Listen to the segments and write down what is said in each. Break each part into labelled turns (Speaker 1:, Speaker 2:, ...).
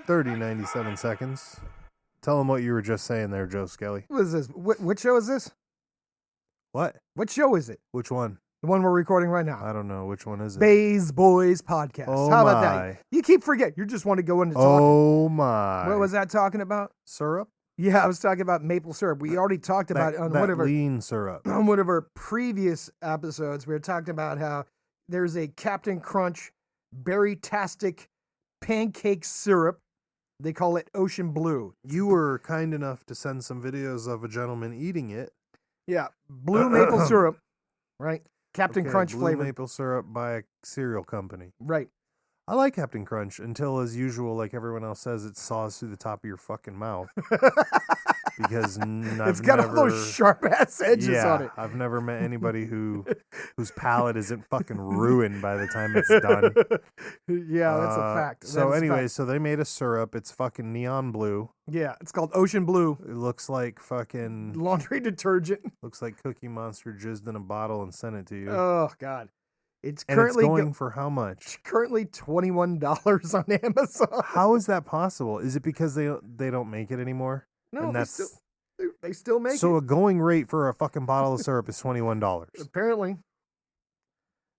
Speaker 1: 97 seconds. Tell them what you were just saying there, Joe Skelly.
Speaker 2: What is this? What show is this?
Speaker 1: What?
Speaker 2: What show is it?
Speaker 1: Which one?
Speaker 2: The one we're recording right now.
Speaker 1: I don't know. Which one is it?
Speaker 2: Bays Boys Podcast.
Speaker 1: Oh,
Speaker 2: How about
Speaker 1: my.
Speaker 2: that? You keep forgetting. You just want to go into talking.
Speaker 1: Oh, my.
Speaker 2: What was that talking about?
Speaker 1: Syrup?
Speaker 2: Yeah, I was talking about maple syrup. We already talked about it on
Speaker 1: that
Speaker 2: one of our
Speaker 1: lean syrup.
Speaker 2: on one of our previous episodes. We were talking about how there's a Captain Crunch berry-tastic pancake syrup. They call it Ocean Blue.
Speaker 1: You were kind enough to send some videos of a gentleman eating it.
Speaker 2: Yeah, blue maple syrup, right? Captain Crunch
Speaker 1: blue
Speaker 2: flavor.
Speaker 1: maple syrup by a cereal company.
Speaker 2: Right.
Speaker 1: I like Captain Crunch until, as usual, like everyone else says, it saws through the top of your fucking mouth. Because
Speaker 2: it's got all those sharp-ass edges on it.
Speaker 1: I've never met anybody whose palate isn't fucking ruined by the time it's done.
Speaker 2: Yeah, that's a fact.
Speaker 1: So anyway, so they made a syrup. It's fucking neon blue.
Speaker 2: Yeah, it's called Ocean Blue.
Speaker 1: It looks like fucking...
Speaker 2: laundry detergent.
Speaker 1: Looks like Cookie Monster jizzed in a bottle and sent it to you.
Speaker 2: Oh, God. It's
Speaker 1: currently going for how much?
Speaker 2: It's currently $21 on Amazon.
Speaker 1: How is that possible? Is it because they don't make it anymore?
Speaker 2: No,
Speaker 1: and
Speaker 2: they still make it.
Speaker 1: So a going rate for a fucking bottle of syrup is $21.
Speaker 2: Apparently.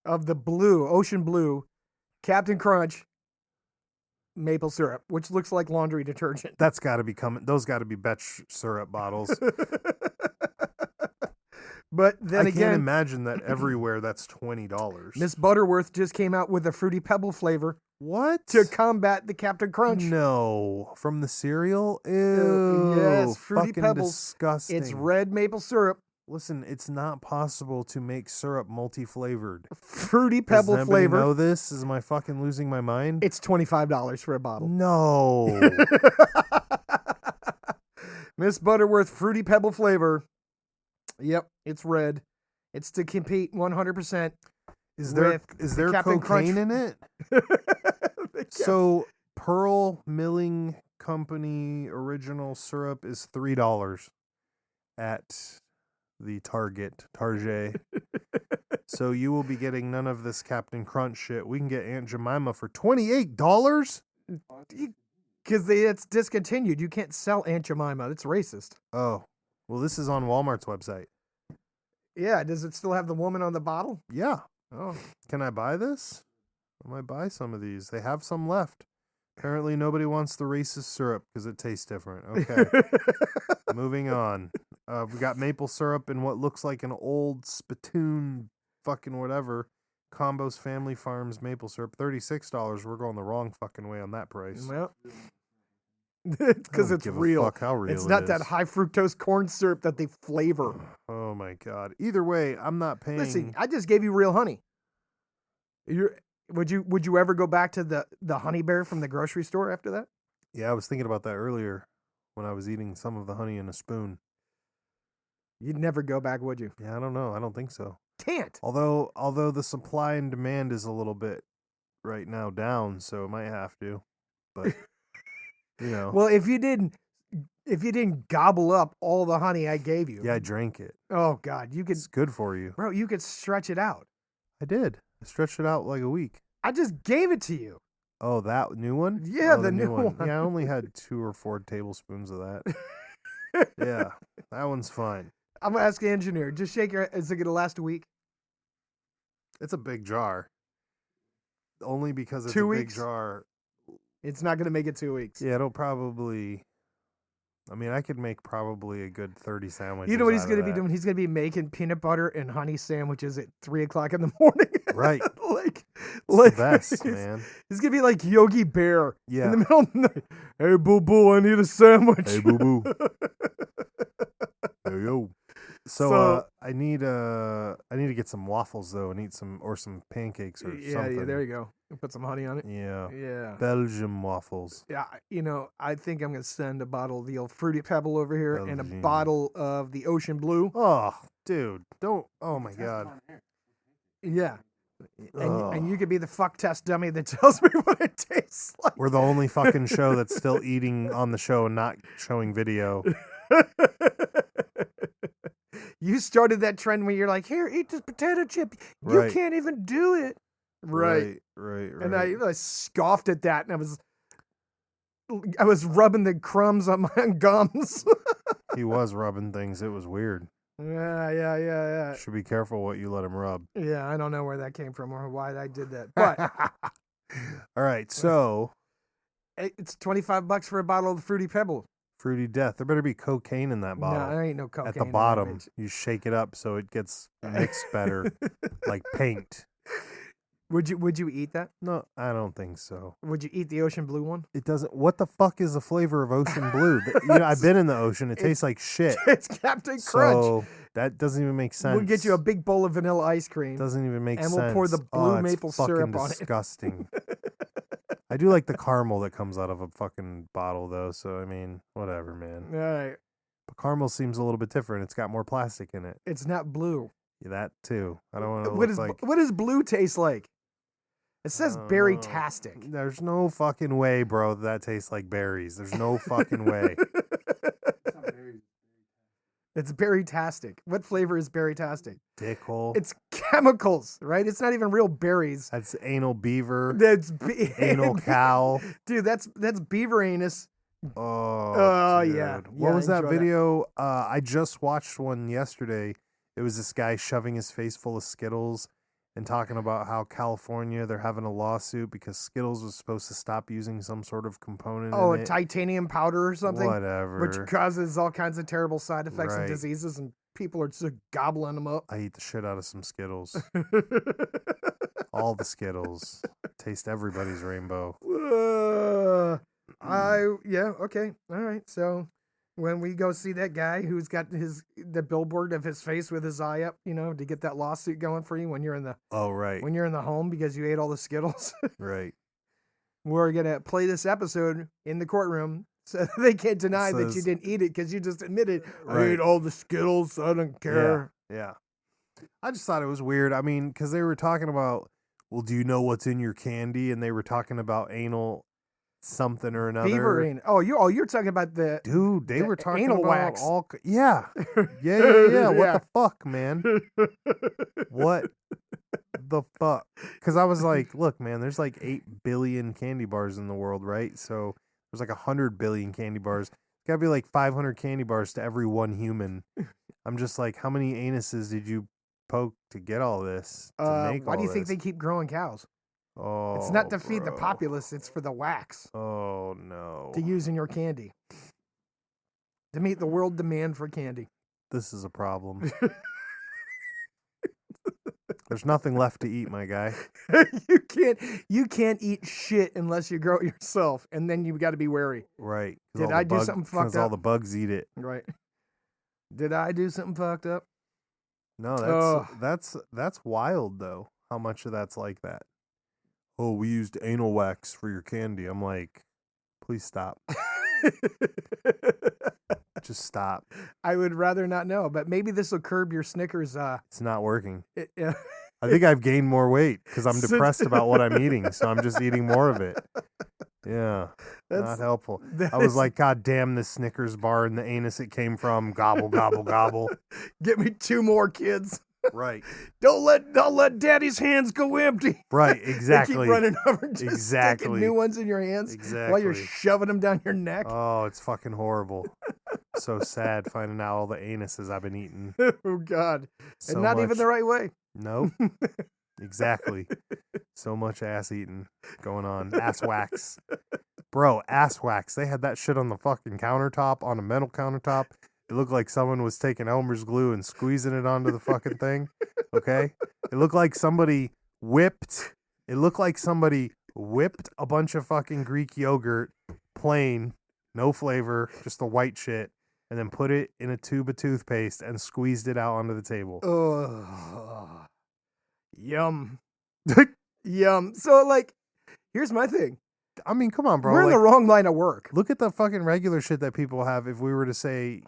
Speaker 2: Of the blue, Ocean Blue, Captain Crunch, maple syrup, which looks like laundry detergent.
Speaker 1: That's got to be coming. Those got to be Betch syrup bottles.
Speaker 2: But then
Speaker 1: I can't imagine that everywhere that's $20.
Speaker 2: Miss Butterworth just came out with a Fruity Pebble flavor.
Speaker 1: What?
Speaker 2: To combat the Captain Crunch.
Speaker 1: No. From the cereal? Ew.
Speaker 2: Yes, Fruity
Speaker 1: fucking
Speaker 2: Pebbles.
Speaker 1: Disgusting.
Speaker 2: It's red maple syrup.
Speaker 1: Listen, it's not possible to make syrup multi-flavored.
Speaker 2: Fruity Pebble
Speaker 1: Does
Speaker 2: flavor.
Speaker 1: Know this? Is my fucking losing my mind?
Speaker 2: It's $25 for a bottle.
Speaker 1: No.
Speaker 2: Miss Butterworth Fruity Pebble flavor. Yep, it's red. It's to compete 100%.
Speaker 1: Is there
Speaker 2: Captain
Speaker 1: cocaine
Speaker 2: Crunch.
Speaker 1: in it? So Pearl Milling Company original syrup is $3 at the Target. So you will be getting none of this Captain Crunch shit. We can get Aunt Jemima for $28?
Speaker 2: Because it's discontinued. You can't sell Aunt Jemima. That's racist.
Speaker 1: Oh. Well, this is on Walmart's website.
Speaker 2: Yeah, does it still have the woman on the bottle?
Speaker 1: Yeah.
Speaker 2: Oh.
Speaker 1: Can I buy this? I might buy some of these. They have some left. Apparently nobody wants the racist syrup because it tastes different. Okay. Moving on. We got maple syrup in what looks like an old spittoon fucking whatever. Combo's Family Farms maple syrup. $36. We're going the wrong fucking way on that price.
Speaker 2: Well, because it's real.
Speaker 1: Fuck how real
Speaker 2: it's not
Speaker 1: is.
Speaker 2: that high fructose corn syrup that they flavor.
Speaker 1: Oh my God. Either way, I'm not paying.
Speaker 2: Listen, I just gave you real honey. Would you ever go back to the honey bear from the grocery store after that?
Speaker 1: Yeah, I was thinking about that earlier when I was eating some of the honey in a spoon.
Speaker 2: You'd never go back, would you?
Speaker 1: Yeah, I don't know. I don't think so.
Speaker 2: Can't.
Speaker 1: Although the supply and demand is a little bit right now down, so it might have to. But you know.
Speaker 2: Well, if you didn't gobble up all the honey I gave you.
Speaker 1: Yeah, I drank it.
Speaker 2: Oh God, you could.
Speaker 1: It's good for you,
Speaker 2: bro. You could stretch it out.
Speaker 1: I did. I stretched it out like a week.
Speaker 2: I just gave it to you.
Speaker 1: Oh, that new one?
Speaker 2: Yeah, the new one.
Speaker 1: Yeah, I only had 2 or 4 tablespoons of that. Yeah, that one's fine.
Speaker 2: I'm gonna ask the engineer. Just shake your. Is it gonna last a week?
Speaker 1: It's a big jar. Only because it's
Speaker 2: 2
Speaker 1: a
Speaker 2: weeks?
Speaker 1: big jar.
Speaker 2: It's not gonna make it 2 weeks.
Speaker 1: Yeah, it'll probably. I mean, I could make probably a good 30 sandwiches.
Speaker 2: You know what he's going to be doing? He's going to be making peanut butter and honey sandwiches at 3:00 in the morning.
Speaker 1: Right.
Speaker 2: like
Speaker 1: the best, man.
Speaker 2: He's going to be like Yogi Bear.
Speaker 1: Yeah.
Speaker 2: In the middle of the night. Hey, boo boo, I need a sandwich.
Speaker 1: Hey, boo boo. Hey, yo. So I need to get some waffles though, and eat some pancakes or something.
Speaker 2: Yeah, there you go. Put some honey on it.
Speaker 1: Yeah.
Speaker 2: Yeah.
Speaker 1: Belgium waffles.
Speaker 2: Yeah, I think I'm going to send a bottle of the old Fruity Pebble over here and a bottle of the Ocean Blue.
Speaker 1: Oh, dude. Don't. Oh, my God.
Speaker 2: Yeah. And you could be the fuck test dummy that tells me what it tastes like.
Speaker 1: We're the only fucking show that's still eating on the show and not showing video.
Speaker 2: You started that trend where you're like, here, eat this potato chip. You can't even do it. Right.
Speaker 1: Right.
Speaker 2: And I scoffed at that, and I was, I was rubbing the crumbs on my gums.
Speaker 1: He was rubbing things. It was weird.
Speaker 2: Yeah.
Speaker 1: Should be careful what you let him rub.
Speaker 2: Yeah, I don't know where that came from or why I did that. But
Speaker 1: all right, so
Speaker 2: it's $25 for a bottle of Fruity Pebble.
Speaker 1: Fruity Death. There better be cocaine in that bottle.
Speaker 2: No, there ain't no cocaine.
Speaker 1: At the bottom, you shake it up so it gets mixed better, like paint.
Speaker 2: Would you eat that?
Speaker 1: No, I don't think so.
Speaker 2: Would you eat the ocean blue one?
Speaker 1: It doesn't. What the fuck is the flavor of ocean blue? I've been in the ocean. It tastes like shit.
Speaker 2: It's Captain Crunch.
Speaker 1: So that doesn't even make sense.
Speaker 2: We'll get you a big bowl of vanilla ice cream.
Speaker 1: Doesn't even make sense.
Speaker 2: And we'll pour the blue maple syrup on it.
Speaker 1: Disgusting. I do like the caramel that comes out of a fucking bottle, though. So I mean, whatever, man.
Speaker 2: All right.
Speaker 1: But caramel seems a little bit different. It's got more plastic in it.
Speaker 2: It's not blue.
Speaker 1: Yeah, that too. I don't want to
Speaker 2: What
Speaker 1: look like.
Speaker 2: What does blue taste like? It says berry-tastic.
Speaker 1: There's no fucking way, bro, that tastes like berries. There's no fucking way.
Speaker 2: It's berry-tastic. What flavor is berry-tastic?
Speaker 1: Dickhole.
Speaker 2: It's chemicals, right? It's not even real berries.
Speaker 1: That's anal beaver.
Speaker 2: That's
Speaker 1: anal cow.
Speaker 2: Dude, that's beaver anus.
Speaker 1: Oh,
Speaker 2: yeah.
Speaker 1: What was that
Speaker 2: enjoy
Speaker 1: video? I just watched one yesterday. It was this guy shoving his face full of Skittles and talking about how California, they're having a lawsuit because Skittles was supposed to stop using some sort of component in it.
Speaker 2: Titanium powder or something?
Speaker 1: Whatever.
Speaker 2: Which causes all kinds of terrible side effects and
Speaker 1: Right.
Speaker 2: diseases, and people are just gobbling them up.
Speaker 1: I eat the shit out of some Skittles. All the Skittles. Taste everybody's rainbow.
Speaker 2: Okay. All right. So when we go see that guy who's got the billboard of his face with his eye up, to get that lawsuit going for you when you're in the when you're in the home because you ate all the Skittles.
Speaker 1: Right.
Speaker 2: We're gonna play this episode in the courtroom so they can't deny that you didn't eat it because you just admitted I ate all the Skittles. I don't care.
Speaker 1: Yeah. I just thought it was weird. I mean, because they were talking about, well, do you know what's in your candy? And they were talking about anal something or another.
Speaker 2: Beaver anal. You're talking about the
Speaker 1: dude. They were talking
Speaker 2: anal
Speaker 1: about
Speaker 2: wax.
Speaker 1: Yeah. What the fuck, man? What the fuck? Because I was like, look, man, there's like 8 billion candy bars in the world, right? So there's like 100 billion candy bars. It's gotta be like 500 candy bars to every one human. I'm just like, how many anuses did you poke to get all this?
Speaker 2: Why do you think they keep growing cows?
Speaker 1: Oh,
Speaker 2: it's not to feed the populace, it's for the wax.
Speaker 1: Oh, no.
Speaker 2: To use in your candy. To meet the world demand for candy.
Speaker 1: This is a problem. There's nothing left to eat, my guy.
Speaker 2: You can't eat shit unless you grow it yourself, and then you got to be wary.
Speaker 1: Right.
Speaker 2: Did I do something fucked up?
Speaker 1: Because all the bugs eat it.
Speaker 2: Right. Did I do something fucked up?
Speaker 1: No, that's wild though. How much of that's like that? Oh, we used anal wax for your candy. I'm like, please stop. Just stop.
Speaker 2: I would rather not know, but maybe this will curb your Snickers.
Speaker 1: It's not working.
Speaker 2: Yeah.
Speaker 1: I think I've gained more weight because I'm depressed about what I'm eating, so I'm just eating more of it. Yeah, not helpful. I was like, God damn this Snickers bar and the anus it came from. Gobble, gobble, gobble.
Speaker 2: Get me 2 more, kids.
Speaker 1: Right.
Speaker 2: Don't let Daddy's hands go empty.
Speaker 1: Right, exactly.
Speaker 2: They keep running over, just sticking new ones in your hands.
Speaker 1: Exactly.
Speaker 2: While you're shoving them down your neck.
Speaker 1: Oh, it's fucking horrible. So sad finding out all the anuses I've been eating.
Speaker 2: Oh God,
Speaker 1: So
Speaker 2: and not
Speaker 1: much.
Speaker 2: even the right way.
Speaker 1: Nope. Exactly. So much ass eating going on. Ass wax. Bro, ass wax. They had that shit on the fucking countertop, on a metal countertop. It looked like someone was taking Elmer's glue and squeezing it onto the fucking thing. Okay? It looked like somebody whipped a bunch of fucking Greek yogurt, plain, no flavor, just the white shit, and then put it in a tube of toothpaste and squeezed it out onto the table.
Speaker 2: Oh, yum. Yum. So, here's my thing.
Speaker 1: I mean, come on, bro.
Speaker 2: We're in the wrong line of work.
Speaker 1: Look at the fucking regular shit that people have. If we were to say,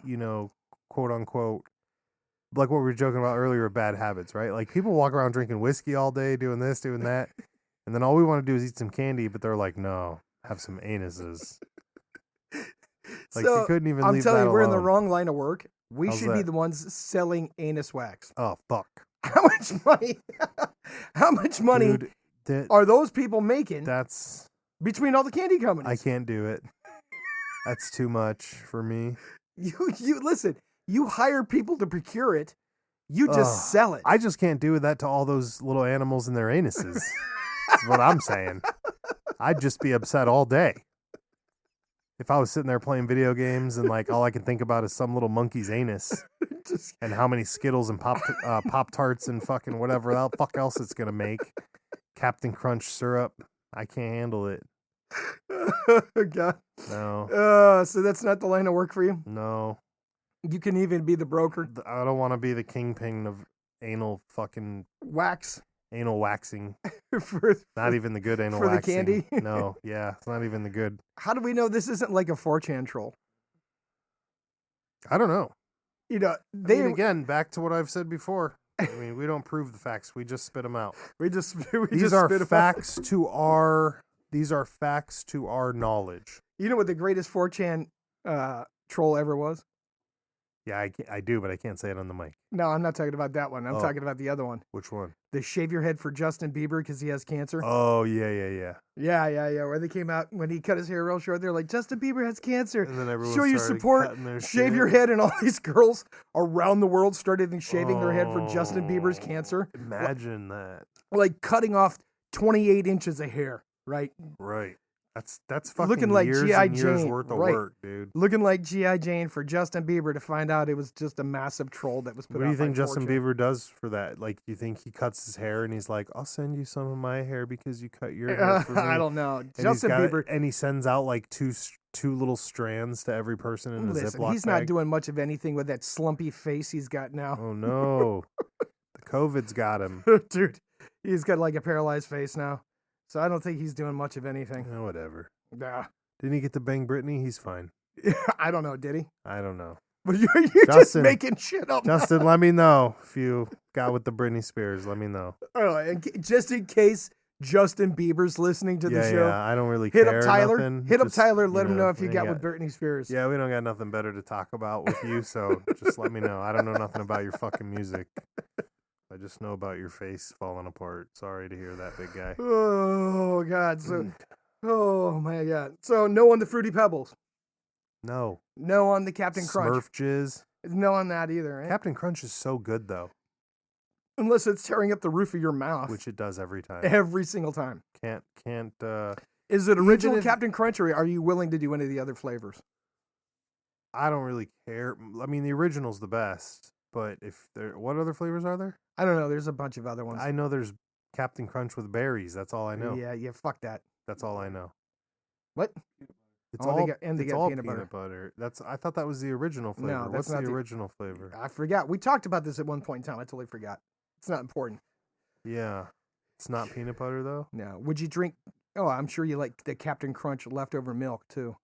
Speaker 1: quote unquote, like what we were joking about earlier, bad habits, right? Like people walk around drinking whiskey all day, doing this, doing that. And then all we want to do is eat some candy, but they're like, no, have some anuses. Like
Speaker 2: so,
Speaker 1: you couldn't even
Speaker 2: I'm
Speaker 1: leave
Speaker 2: telling
Speaker 1: that
Speaker 2: you, we're in the
Speaker 1: alone.
Speaker 2: wrong line of work. We
Speaker 1: How's
Speaker 2: should be
Speaker 1: that?
Speaker 2: the ones selling anus wax.
Speaker 1: Oh, fuck.
Speaker 2: How much money? How much money
Speaker 1: Dude,
Speaker 2: are those people making
Speaker 1: that's...
Speaker 2: between all the candy companies?
Speaker 1: I can't do it. That's too much for me.
Speaker 2: You listen. You hire people to procure it. You just sell it.
Speaker 1: I just can't do that to all those little animals in their anuses. That's what I'm saying. I'd just be upset all day. If I was sitting there playing video games and like all I can think about is some little monkey's anus and how many Skittles and Pop-Tarts and fucking whatever the fuck else it's going to make. Captain Crunch syrup. I can't handle it.
Speaker 2: God.
Speaker 1: No.
Speaker 2: So that's not the line of work for you?
Speaker 1: No.
Speaker 2: You can even be the broker?
Speaker 1: I don't want to be the kingpin of anal fucking...
Speaker 2: Wax?
Speaker 1: Anal waxing.
Speaker 2: for
Speaker 1: not even the good anal
Speaker 2: for
Speaker 1: waxing.
Speaker 2: For the candy?
Speaker 1: No, yeah, it's not even the good.
Speaker 2: How do we know this isn't like a 4chan troll?
Speaker 1: I don't know.
Speaker 2: You know,
Speaker 1: again, back to what I've said before. I mean, we don't prove the facts. We just spit them out.
Speaker 2: These are
Speaker 1: facts to our... These are facts to our knowledge.
Speaker 2: You know what the greatest 4chan troll ever was?
Speaker 1: Yeah, I do, but I can't say it on the mic.
Speaker 2: No, I'm not talking about that one. I'm talking about the other one.
Speaker 1: Which one?
Speaker 2: The shave your head for Justin Bieber because he has cancer.
Speaker 1: Oh, yeah.
Speaker 2: Yeah. Where they came out when he cut his hair real short, they're like, Justin Bieber has cancer.
Speaker 1: And then everyone
Speaker 2: show your support, shave your head, and all these girls around the world started shaving their head for Justin Bieber's cancer.
Speaker 1: Imagine that.
Speaker 2: Like cutting off 28 inches of hair, right?
Speaker 1: Right. That's fucking
Speaker 2: looking like
Speaker 1: years
Speaker 2: G.I.
Speaker 1: and years
Speaker 2: Jane,
Speaker 1: worth of work, dude.
Speaker 2: Looking like G.I. Jane for Justin Bieber to find out it was just a massive troll that was put out.
Speaker 1: What do you think Justin
Speaker 2: 4chan.
Speaker 1: Bieber does for that? Like, do you think he cuts his hair and he's like, I'll send you some of my hair because you cut your hair for me?
Speaker 2: I don't know.
Speaker 1: And
Speaker 2: Justin Bieber.
Speaker 1: And he sends out like two little strands to every person in the Ziploc
Speaker 2: he's
Speaker 1: bag.
Speaker 2: not doing much of anything with that slumpy face he's got now.
Speaker 1: Oh, no. The COVID's got him.
Speaker 2: Dude, he's got like a paralyzed face now. So I don't think he's doing much of anything.
Speaker 1: Oh, whatever.
Speaker 2: Nah.
Speaker 1: Didn't he get to bang Britney? He's fine.
Speaker 2: I don't know. Did he?
Speaker 1: I don't know.
Speaker 2: But you're just making shit up.
Speaker 1: Justin, let me know if you got with the Britney Spears. Let me know.
Speaker 2: Oh, and just in case Justin Bieber's listening to the show.
Speaker 1: Yeah, I don't really
Speaker 2: hit
Speaker 1: care.
Speaker 2: Up Tyler.
Speaker 1: Nothing.
Speaker 2: Hit
Speaker 1: just,
Speaker 2: up Tyler. Let him know if you got with Britney Spears.
Speaker 1: Yeah, we don't got nothing better to talk about with you, so just let me know. I don't know nothing about your fucking music. I just know about your face falling apart. Sorry to hear that, big guy.
Speaker 2: Oh, God. So, oh, my God. So, no on the Fruity Pebbles.
Speaker 1: No.
Speaker 2: No on the Captain Crunch.
Speaker 1: Smurf jizz.
Speaker 2: No on that either, right?
Speaker 1: Captain Crunch is so good, though.
Speaker 2: Unless it's tearing up the roof of your mouth.
Speaker 1: Which it does every time.
Speaker 2: Every single time.
Speaker 1: Can't.
Speaker 2: Is it original Captain Crunch, or are you willing to do any of the other flavors?
Speaker 1: I don't really care. I mean, the original's the best, but what other flavors are there?
Speaker 2: I don't know. There's a bunch of other ones.
Speaker 1: I know there's Captain Crunch with berries. That's all I know.
Speaker 2: Yeah, fuck that.
Speaker 1: That's all I know.
Speaker 2: What?
Speaker 1: It's all
Speaker 2: peanut
Speaker 1: butter. I thought that was the original flavor.
Speaker 2: No,
Speaker 1: What's the original flavor?
Speaker 2: I forgot. We talked about this at one point in time. I totally forgot. It's not important.
Speaker 1: Yeah. It's not peanut butter, though?
Speaker 2: No. Would you drink... Oh, I'm sure you like the Captain Crunch leftover milk, too.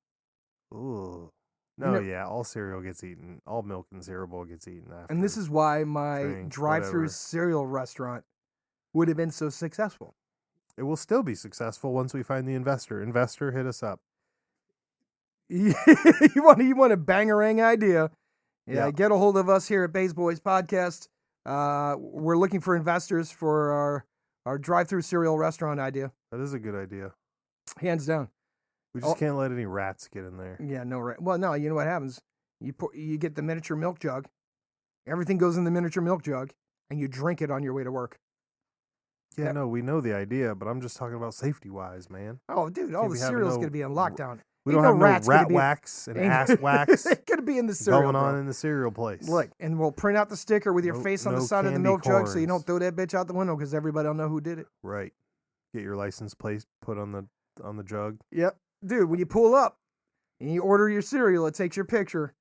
Speaker 1: Ooh. No, yeah, all cereal gets eaten. All milk and cereal bowl gets eaten after.
Speaker 2: And this is why my drive-through cereal restaurant would have been so successful.
Speaker 1: It will still be successful once we find the investor. Investor, hit us up.
Speaker 2: You want a bangerang idea? Yeah, get a hold of us here at Bays Boys Podcast. We're looking for investors for our drive-through cereal restaurant idea.
Speaker 1: That is a good idea.
Speaker 2: Hands down.
Speaker 1: We just can't let any rats get in there.
Speaker 2: Yeah, no rat. Well, no, you know what happens? You get the miniature milk jug. Everything goes in the miniature milk jug, and you drink it on your way to work.
Speaker 1: Yeah, no, we know the idea, but I'm just talking about safety-wise, man.
Speaker 2: Oh, dude, all the cereal's going to be on lockdown.
Speaker 1: We don't have no rat wax and ass wax
Speaker 2: It's going to be in the cereal.
Speaker 1: Going on in the cereal place.
Speaker 2: Look, and we'll print out the sticker with your face on the side of the milk jug so you don't throw that bitch out the window because everybody will know who did it.
Speaker 1: Right. Get your license plate put on the jug.
Speaker 2: Yep. Dude, when you pull up and you order your cereal, it takes your picture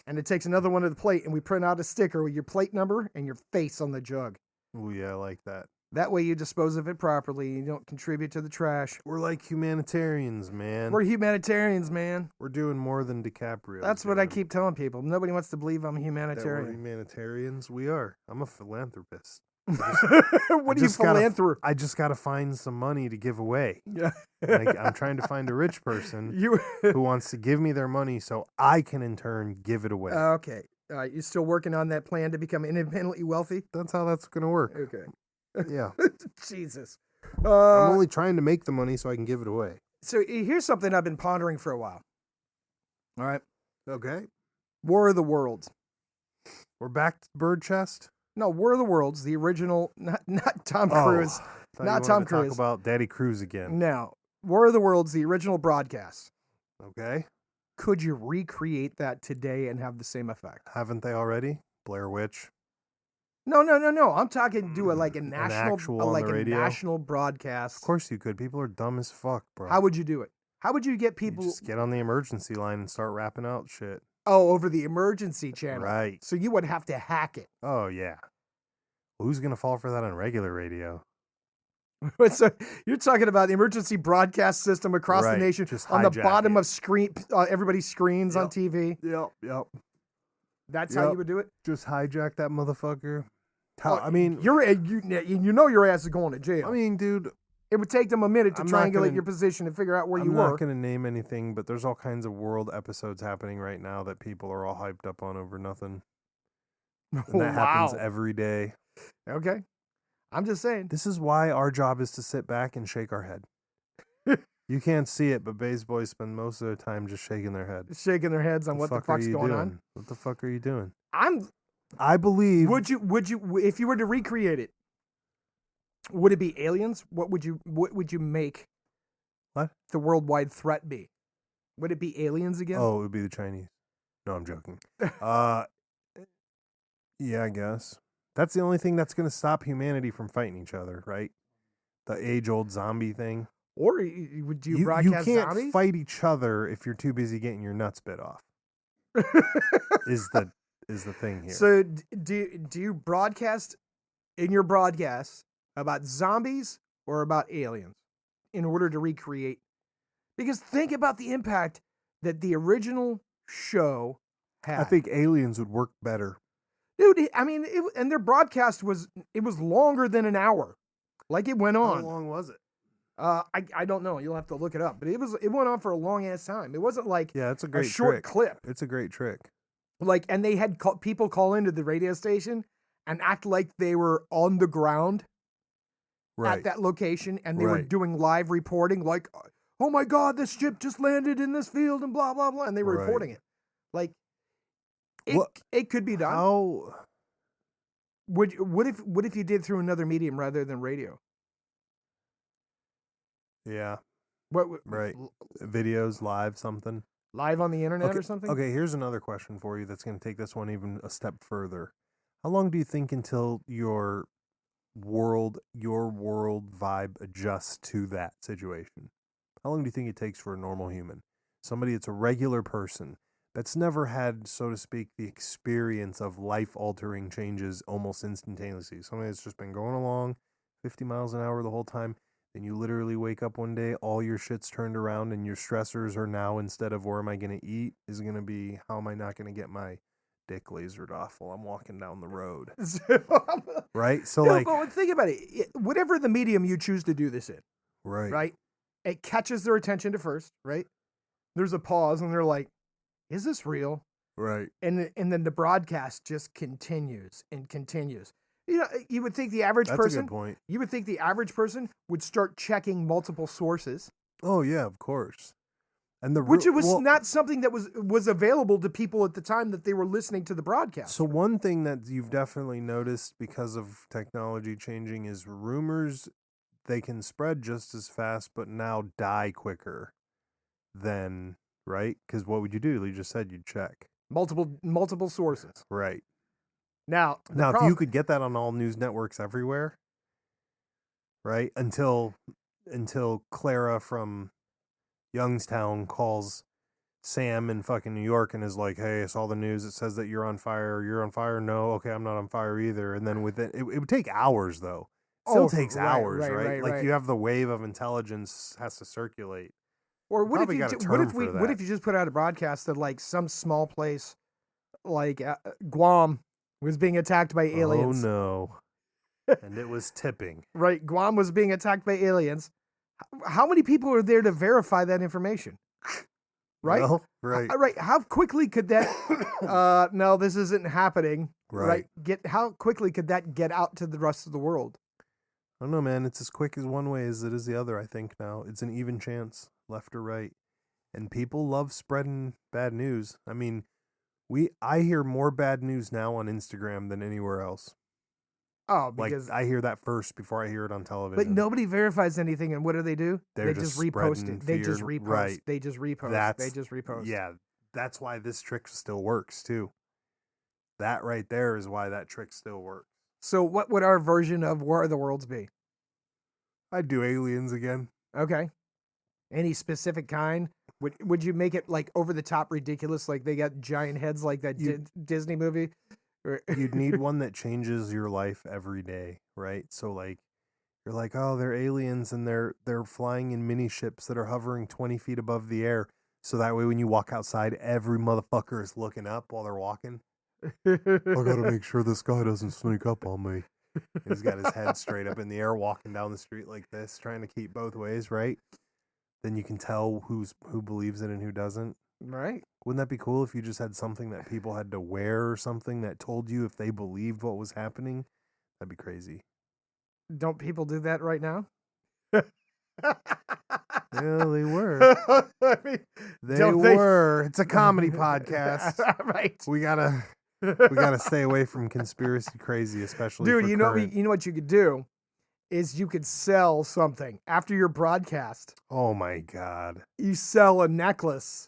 Speaker 2: and it takes another one of the plate and we print out a sticker with your plate number and your face on the jug.
Speaker 1: Oh, yeah, I like that.
Speaker 2: That way you dispose of it properly. You don't contribute to the trash.
Speaker 1: We're like humanitarians, man.
Speaker 2: We're humanitarians, man.
Speaker 1: We're doing more than DiCaprio.
Speaker 2: That's what I keep telling people. Nobody wants to believe I'm a humanitarian.
Speaker 1: That we're humanitarians? We are. I'm a philanthropist.
Speaker 2: What are you philanthropist?
Speaker 1: I just got to find some money to give away.
Speaker 2: Yeah.
Speaker 1: I'm trying to find a rich person who wants to give me their money so I can in turn give it away.
Speaker 2: Okay. You still working on that plan to become independently wealthy?
Speaker 1: That's how that's going to work.
Speaker 2: Okay.
Speaker 1: Yeah.
Speaker 2: Jesus.
Speaker 1: I'm only trying to make the money so I can give it away.
Speaker 2: So here's something I've been pondering for a while. All right.
Speaker 1: Okay.
Speaker 2: War of the Worlds.
Speaker 1: We're back to Bird Chest?
Speaker 2: No, War of the Worlds, the original, not Tom
Speaker 1: Oh,
Speaker 2: Cruise.
Speaker 1: Not Tom Cruise. Talk about Daddy Cruise again.
Speaker 2: No. War of the Worlds, the original broadcast.
Speaker 1: Okay.
Speaker 2: Could you recreate that today and have the same effect?
Speaker 1: Haven't they already? Blair Witch.
Speaker 2: No. I'm talking do a national broadcast.
Speaker 1: Of course you could. People are dumb as fuck, bro.
Speaker 2: How would you do it? How would you get people?
Speaker 1: You just get on the emergency line and start rapping out shit.
Speaker 2: Oh, over the emergency channel.
Speaker 1: Right.
Speaker 2: So you would have to hack it.
Speaker 1: Oh yeah. Well, who's gonna fall for that on regular radio?
Speaker 2: So you're talking about the emergency broadcast system across the nation
Speaker 1: just
Speaker 2: on the bottom of screen, everybody's screens on TV.
Speaker 1: Yep.
Speaker 2: That's how you would do it.
Speaker 1: Just hijack that motherfucker.
Speaker 2: You know your ass is going to jail.
Speaker 1: I mean, dude,
Speaker 2: it would take them a minute to triangulate your position and figure out where you were.
Speaker 1: I'm not going to name anything, but there's all kinds of world episodes happening right now that people are all hyped up on over nothing. And that happens every day.
Speaker 2: Okay. I'm just saying.
Speaker 1: This is why our job is to sit back and shake our head. You can't see it, but Bays boys spend most of their time just shaking their head.
Speaker 2: Shaking their heads on what the fuck's going on.
Speaker 1: What the fuck are you doing?
Speaker 2: I
Speaker 1: believe.
Speaker 2: Would you, if you were to recreate it, would it be aliens? What would you make
Speaker 1: the
Speaker 2: worldwide threat be? Would it be aliens again?
Speaker 1: Oh, it would be the Chinese. No, I'm joking. Yeah, I guess. That's the only thing that's going to stop humanity from fighting each other, right? The age-old zombie thing.
Speaker 2: Or would you broadcast
Speaker 1: You can't
Speaker 2: zombies?
Speaker 1: fight each other if you're too busy getting your nuts bit off. is the thing here.
Speaker 2: So do you broadcast in your broadcast about zombies or about aliens in order to recreate? Because think about the impact that the original show had.
Speaker 1: I think aliens would work better.
Speaker 2: Dude, I mean, and their broadcast was longer than an hour. Like it went on.
Speaker 1: How long was it?
Speaker 2: I don't know. You'll have to look it up. But it went on for a long ass time. It wasn't like
Speaker 1: it's a great
Speaker 2: short clip.
Speaker 1: It's a great trick.
Speaker 2: Like, and they had people call into the radio station and act like they were on the ground at that location, and they were doing live reporting, like, "Oh my God, this ship just landed in this field," and blah blah blah, and they were reporting it. Like, it could be done.
Speaker 1: How
Speaker 2: what if you did through another medium rather than radio?
Speaker 1: Yeah.
Speaker 2: What?
Speaker 1: Right. Videos, live, something.
Speaker 2: Live on the internet or something?
Speaker 1: Okay, here's another question for you that's going to take this one even a step further. How long do you think until your world vibe adjusts to that situation? How long do you think it takes for a normal human? Somebody that's a regular person that's never had, so to speak, the experience of life-altering changes almost instantaneously. Somebody that's just been going along 50 miles an hour the whole time. And you literally wake up one day, all your shit's turned around, and your stressors are now, instead of where am I going to eat, is going to be how am I not going to get my dick lasered off while I'm walking down the road. Right? So,
Speaker 2: but think about it. Whatever the medium you choose to do this in, right? It catches their attention at first, right? There's a pause, and they're like, is this real?
Speaker 1: Right.
Speaker 2: And then the broadcast just continues and continues. You know, you would think the average person.
Speaker 1: That's a good point.
Speaker 2: You would think the average person would start checking multiple sources.
Speaker 1: Oh yeah, of course. And
Speaker 2: which was not something that was available to people at the time that they were listening to the broadcast.
Speaker 1: So one thing that you've definitely noticed because of technology changing is rumors. They can spread just as fast, but now die quicker than right. Because what would you do? You just said you'd check
Speaker 2: multiple sources.
Speaker 1: Right.
Speaker 2: Now,
Speaker 1: if you could get that on all news networks everywhere, right? Until Clara from Youngstown calls Sam in fucking New York and is like, "Hey, I saw the news. It says that you're on fire. You're on fire. No, okay, I'm not on fire either." And then within it would take hours though. Still takes hours, right? Like you have the wave of intelligence has to circulate.
Speaker 2: Or what if you just put out a broadcast that like some small place like Guam was being attacked by aliens.
Speaker 1: Oh, no. And it was tipping.
Speaker 2: Right. Guam was being attacked by aliens. How many people are there to verify that information? Right?
Speaker 1: Well, right.
Speaker 2: Right. How quickly could that... no, this isn't happening.
Speaker 1: Right.
Speaker 2: How quickly could that get out to the rest of the world?
Speaker 1: I don't know, man. It's as quick as one way as it is the other, I think, now. It's an even chance, left or right. And people love spreading bad news. I mean, I hear more bad news now on Instagram than anywhere else.
Speaker 2: Oh, because
Speaker 1: I hear that first before I hear it on television.
Speaker 2: But nobody verifies anything, and what do?
Speaker 1: They
Speaker 2: just repost it. They just repost.
Speaker 1: Right.
Speaker 2: They just repost. They just repost.
Speaker 1: Yeah, that's why this trick still works too. That right there is why that trick still works.
Speaker 2: So what would our version of War of the Worlds be?
Speaker 1: I'd do aliens again.
Speaker 2: Okay. Any specific kind? Would you make it like over the top ridiculous, like they got giant heads like that Disney movie?
Speaker 1: You'd need one that changes your life every day, right? So like you're like, oh, they're aliens and they're flying in mini ships that are hovering 20 feet above the air. So that way when you walk outside, every motherfucker is looking up while they're walking. I gotta make sure this guy doesn't sneak up on me. He's got his head straight up in the air walking down the street like this, trying to keep both ways, right? Then you can tell who believes it and who doesn't.
Speaker 2: Right.
Speaker 1: Wouldn't that be cool if you just had something that people had to wear or something that told you if they believed what was happening? That'd be crazy.
Speaker 2: Don't people do that right now?
Speaker 1: Yeah, they were.
Speaker 2: I mean,
Speaker 1: they were. It's a comedy podcast.
Speaker 2: Right.
Speaker 1: We gotta stay away from conspiracy crazy, especially.
Speaker 2: Dude, you know what you could do is you could sell something after your broadcast.
Speaker 1: Oh my God.
Speaker 2: You sell a necklace,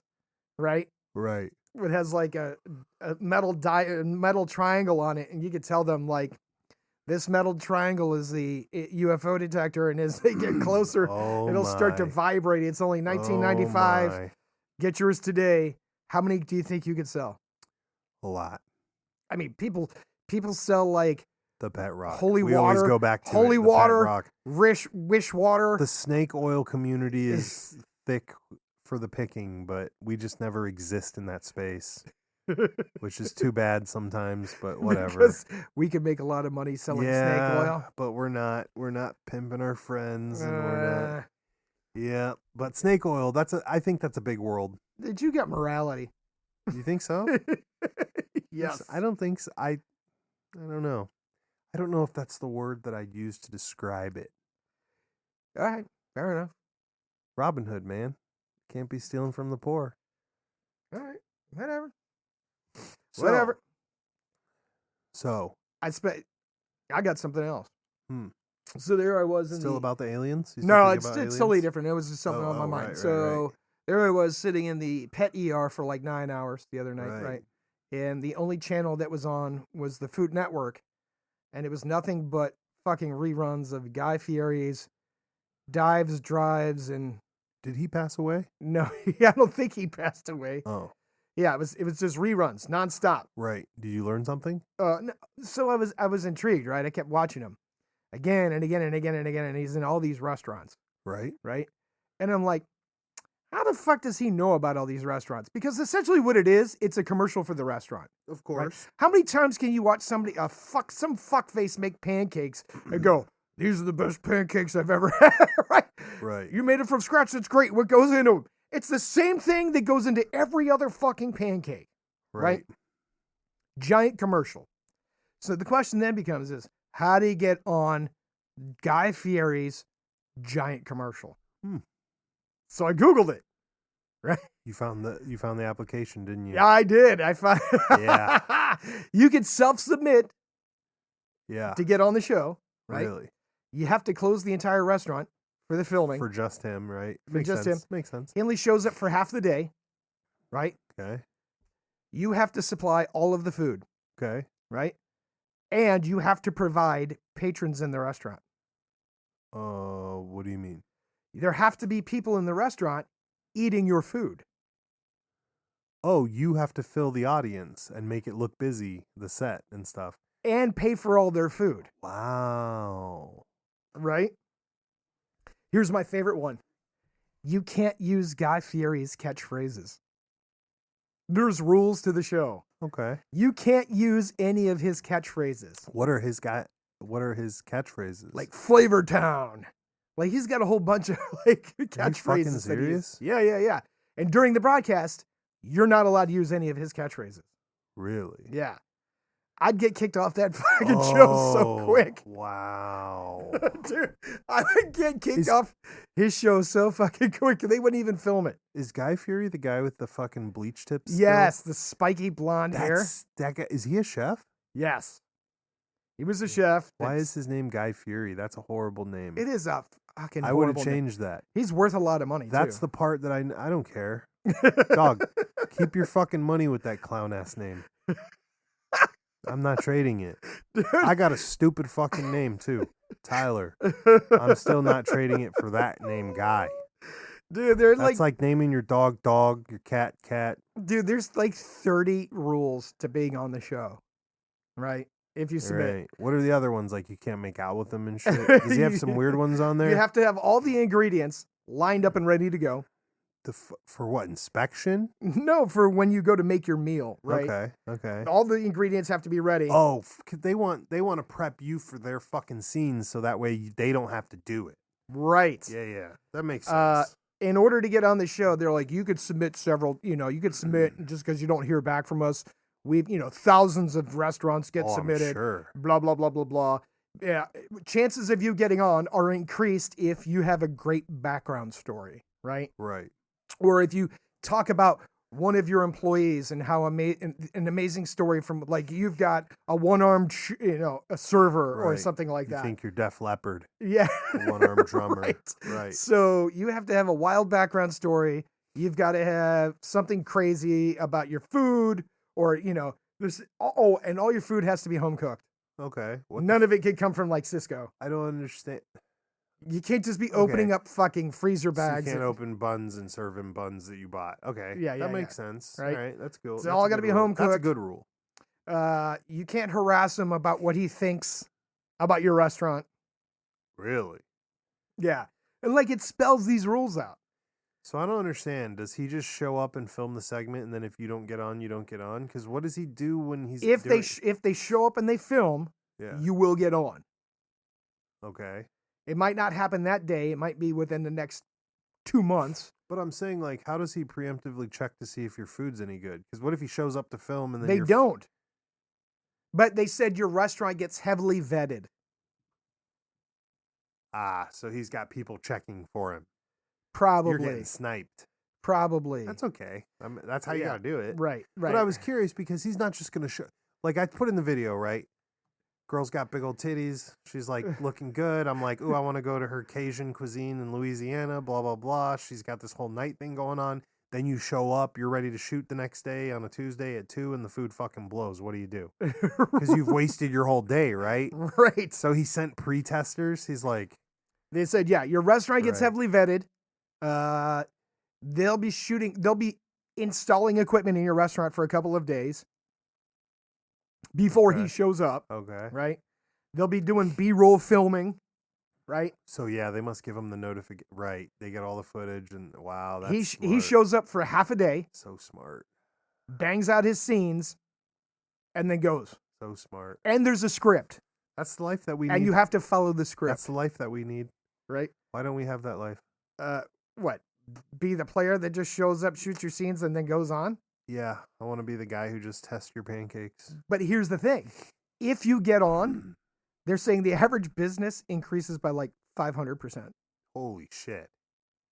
Speaker 2: right?
Speaker 1: Right.
Speaker 2: It has like a metal triangle on it, and you could tell them like this metal triangle is the UFO detector, and as they get closer, it'll start to vibrate. It's only $19.95.
Speaker 1: Oh,
Speaker 2: get yours today. How many do you think you could sell?
Speaker 1: A lot.
Speaker 2: I mean, people sell like
Speaker 1: the pet rock.
Speaker 2: Holy
Speaker 1: we
Speaker 2: water.
Speaker 1: Always go back to
Speaker 2: holy
Speaker 1: it,
Speaker 2: water.
Speaker 1: Pet rock.
Speaker 2: Wish water.
Speaker 1: The snake oil community is thick for the picking, but we just never exist in that space, which is too bad sometimes. But whatever.
Speaker 2: Because we could make a lot of money selling snake oil.
Speaker 1: But we're not pimping our friends, and we're not. Yeah, but snake oil. I think that's a big world.
Speaker 2: Did you get morality?
Speaker 1: You think so?
Speaker 2: Yes.
Speaker 1: I don't think so. I don't know. I don't know if that's the word that I'd use to describe it.
Speaker 2: All right. Fair enough.
Speaker 1: Robin Hood, man. Can't be stealing from the poor.
Speaker 2: All right. Whatever.
Speaker 1: So.
Speaker 2: I got something else. So there I was.
Speaker 1: Still about the aliens?
Speaker 2: No, it's totally different. It was just something on my mind. Right. There I was sitting in the pet ER for like 9 hours the other night, right? And the only channel that was on was the Food Network. And it was nothing but fucking reruns of Guy Fieri's dives, drives, and...
Speaker 1: Did he pass away?
Speaker 2: No, I don't think he passed away.
Speaker 1: Oh.
Speaker 2: Yeah, it was just reruns, nonstop.
Speaker 1: Right. Did you learn something?
Speaker 2: No, so I was intrigued, right? I kept watching him again and again and again and again, and he's in all these restaurants.
Speaker 1: Right.
Speaker 2: Right? And I'm like, how the fuck does he know about all these restaurants? Because essentially what it is, it's a commercial for the restaurant.
Speaker 1: Of course.
Speaker 2: Right? How many times can you watch some fuckface make pancakes and go, these are the best pancakes I've ever had, right?
Speaker 1: Right.
Speaker 2: You made it from scratch, that's great. What goes into them? It's the same thing that goes into every other fucking pancake, right? Giant commercial. So the question then becomes is, how do you get on Guy Fieri's giant commercial? So I Googled it, right?
Speaker 1: You found the application, didn't you?
Speaker 2: Yeah, I did. I found.
Speaker 1: Yeah.
Speaker 2: You could self-submit.
Speaker 1: Yeah.
Speaker 2: To get on the show, right?
Speaker 1: Really?
Speaker 2: You have to close the entire restaurant for the filming.
Speaker 1: For just him, right?
Speaker 2: For just him.
Speaker 1: Makes sense.
Speaker 2: He only shows up for half the day, right?
Speaker 1: Okay.
Speaker 2: You have to supply all of the food.
Speaker 1: Okay.
Speaker 2: Right? And you have to provide patrons in the restaurant.
Speaker 1: What do you mean?
Speaker 2: There have to be people in the restaurant eating your food.
Speaker 1: Oh, you have to fill the audience and make it look busy, the set and stuff.
Speaker 2: And pay for all their food.
Speaker 1: Wow.
Speaker 2: Right? Here's my favorite one. You can't use Guy Fieri's catchphrases. There's rules to the show.
Speaker 1: Okay.
Speaker 2: You can't use any of his catchphrases.
Speaker 1: What are his catchphrases?
Speaker 2: Like Flavor Town. Like he's got a whole bunch of like catchphrases.
Speaker 1: Are you fucking serious?
Speaker 2: Yeah. And during the broadcast, you're not allowed to use any of his catchphrases.
Speaker 1: Really?
Speaker 2: Yeah. I'd get kicked off that fucking show so quick.
Speaker 1: Wow.
Speaker 2: Dude, I would get kicked off His show is so fucking quick, they wouldn't even film it.
Speaker 1: Is Guy Fieri the guy with the fucking bleach tips?
Speaker 2: Yes, the spiky blonde hair.
Speaker 1: That guy. Is he a chef?
Speaker 2: Yes. He was a chef.
Speaker 1: Why is his name Guy Fieri? That's a horrible name.
Speaker 2: It is a fucking
Speaker 1: I would
Speaker 2: horrible
Speaker 1: have changed that.
Speaker 2: He's worth a lot of money,
Speaker 1: That's
Speaker 2: too.
Speaker 1: the part that I don't care. Dog, keep your fucking money with that clown-ass name. I'm not trading it.
Speaker 2: Dude.
Speaker 1: I got a stupid fucking name, too. Tyler. I'm still not trading it for that name, Guy.
Speaker 2: Dude, they're
Speaker 1: That's like naming your dog, your cat, cat.
Speaker 2: Dude, there's like 30 rules to being on the show, right? If you submit.
Speaker 1: Right. What are the other ones? Like you can't make out with them and shit? Does he have some weird ones on there?
Speaker 2: You have to have all the ingredients lined up and ready to go.
Speaker 1: For what, inspection?
Speaker 2: No, for when you go to make your meal, right?
Speaker 1: Okay.
Speaker 2: All the ingredients have to be ready.
Speaker 1: Oh, they want to prep you for their fucking scenes so that way they don't have to do it.
Speaker 2: Right.
Speaker 1: Yeah. That makes sense.
Speaker 2: In order to get on the show, they're like, you could submit several, you could submit just because you don't hear back from us. We've, thousands of restaurants get submitted.
Speaker 1: Sure.
Speaker 2: Blah, blah, blah, blah, blah. Yeah. Chances of you getting on are increased if you have a great background story, right?
Speaker 1: Right.
Speaker 2: Or if you talk about one of your employees and how an amazing story from, like, you've got a one-armed, a server or something like that.
Speaker 1: You think you're Def Leppard.
Speaker 2: Yeah.
Speaker 1: A one-armed drummer. Right.
Speaker 2: So you have to have a wild background story. You've got to have something crazy about your food or, there's, and all your food has to be home cooked.
Speaker 1: Okay.
Speaker 2: None of it can come from like Cisco.
Speaker 1: I don't understand.
Speaker 2: You can't just be opening up fucking freezer bags.
Speaker 1: So you can't open buns and serve in buns that you bought. Okay.
Speaker 2: Yeah,
Speaker 1: that makes sense.
Speaker 2: Right?
Speaker 1: All right, that's cool.
Speaker 2: It's all got to be home cooked.
Speaker 1: That's a good rule.
Speaker 2: You can't harass him about what he thinks about your restaurant.
Speaker 1: Really?
Speaker 2: Yeah. And like it spells these rules out.
Speaker 1: So I don't understand. Does he just show up and film the segment, and then if you don't get on, you don't get on? Because what does he do when he's
Speaker 2: if they show up and they film, you will get on.
Speaker 1: Okay.
Speaker 2: It might not happen that day. It might be within the next 2 months.
Speaker 1: But I'm saying, like, how does he preemptively check to see if your food's any good? Because what if he shows up to film and then
Speaker 2: they don't? But they said your restaurant gets heavily vetted.
Speaker 1: So he's got people checking for him.
Speaker 2: Probably.
Speaker 1: You're getting sniped.
Speaker 2: Probably.
Speaker 1: That's okay. That's how you got to do it.
Speaker 2: Right.
Speaker 1: But I was curious because he's not just going to show. Like, I put in the video, right? Girl's got big old titties. She's, like, looking good. I'm like, ooh, I want to go to her Cajun cuisine in Louisiana, blah, blah, blah. She's got this whole night thing going on. Then you show up. You're ready to shoot the next day on a Tuesday at 2, and the food fucking blows. What do you do? Because you've wasted your whole day, right?
Speaker 2: Right.
Speaker 1: So he sent pre-testers. He's like...
Speaker 2: They said, yeah, your restaurant gets heavily vetted. They'll be installing equipment in your restaurant for a couple of days before he shows up.
Speaker 1: Okay.
Speaker 2: Right? They'll be doing B-roll filming, right?
Speaker 1: So yeah, they must give him the notification. Right. They get all the footage and wow, that's smart.
Speaker 2: He shows up for half a day.
Speaker 1: So smart.
Speaker 2: Bangs out his scenes and then goes.
Speaker 1: So smart.
Speaker 2: And there's a script.
Speaker 1: That's the life that we need.
Speaker 2: And you have to follow the script.
Speaker 1: That's the life that we need.
Speaker 2: Right?
Speaker 1: Why don't we have that life?
Speaker 2: What? Be the player that just shows up, shoots your scenes, and then goes on?
Speaker 1: Yeah, I want to be the guy who just tests your pancakes.
Speaker 2: But here's the thing. If you get on, they're saying the average business increases by like 500%.
Speaker 1: Holy shit.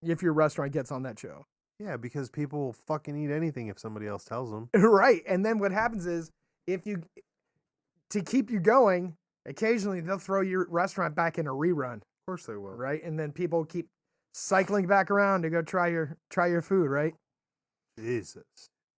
Speaker 2: If your restaurant gets on that show.
Speaker 1: Yeah, because people will fucking eat anything if somebody else tells them.
Speaker 2: Right. And then what happens is, to keep you going, occasionally they'll throw your restaurant back in a rerun.
Speaker 1: Of course they will.
Speaker 2: Right? And then people keep cycling back around to go try your food, right?
Speaker 1: Jesus.